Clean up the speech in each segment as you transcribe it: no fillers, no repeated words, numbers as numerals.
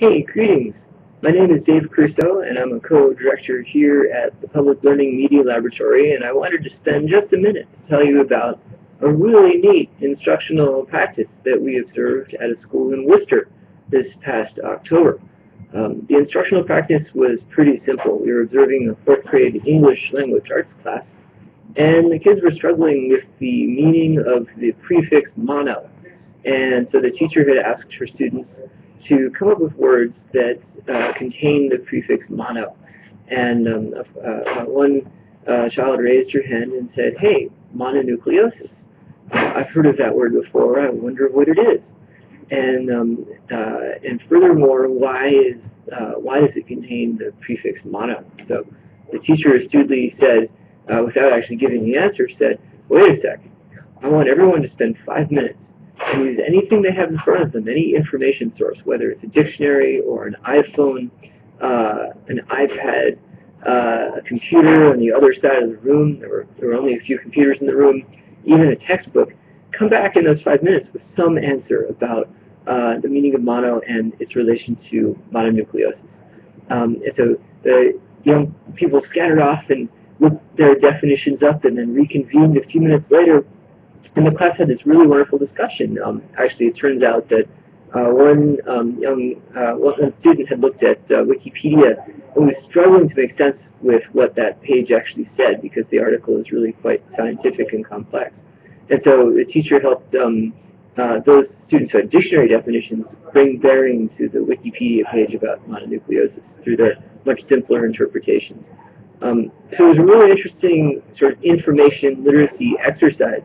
Hey, greetings. My name is Dave Crusoe, and I'm a co-director here at the Public Learning Media Laboratory, and I wanted to spend just a minute to tell you about a really neat instructional practice that we observed at a school in Worcester this past October. The instructional practice was pretty simple. We were observing a fourth grade English language arts class, and the kids were struggling with the meaning of the prefix mono. And so the teacher had asked her students to come up with words that contain the prefix mono. And one child raised her hand and said, "Hey, mononucleosis. I've heard of that word before. I wonder what it is." And furthermore, why does it contain the prefix mono? So the teacher astutely said, without actually giving the answer, said, "Wait a sec. I want everyone to spend 5 minutes and use anything they have in front of them, any information source, whether it's a dictionary or an iPhone, an iPad, a computer on the other side of the room. There were only a few computers in the room, even a textbook. Come back in those 5 minutes with some answer about the meaning of mono and its relation to mononucleosis." And so the young people scattered off and looked their definitions up and then reconvened a few minutes later. And the class had this really wonderful discussion. Actually, it turns out that one student had looked at Wikipedia and was struggling to make sense with what that page actually said because the article is really quite scientific and complex. And so the teacher helped those students who had dictionary definitions bring bearing to the Wikipedia page about mononucleosis through their much simpler interpretations. So it was a really interesting sort of information literacy exercise.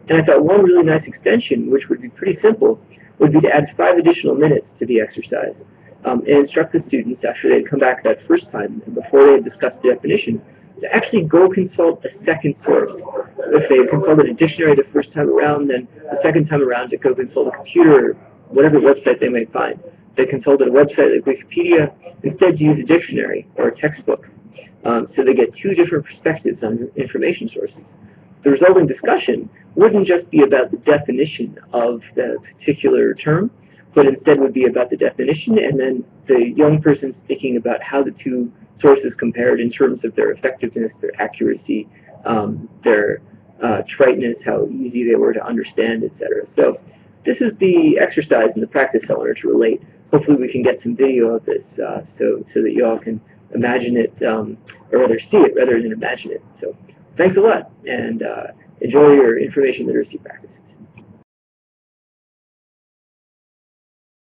And I thought one really nice extension, which would be pretty simple, would be to add 5 additional minutes to the exercise and instruct the students after they had come back that first time and before they had discussed the definition to actually go consult a second source. If they consulted a dictionary the first time around, then the second time around to go consult a computer or whatever website they might find. If they consulted a website like Wikipedia, instead to use a dictionary or a textbook. So they get 2 different perspectives on information sources. The resulting discussion wouldn't just be about the definition of the particular term, but instead would be about the definition and then the young person thinking about how the 2 sources compared in terms of their effectiveness, their accuracy, their triteness, how easy they were to understand, etc. So this is the exercise and the practice I wanted to relate. Hopefully we can get some video of this so that you all can imagine it, or rather see it rather than imagine it. So thanks a lot, and enjoy your information literacy practice.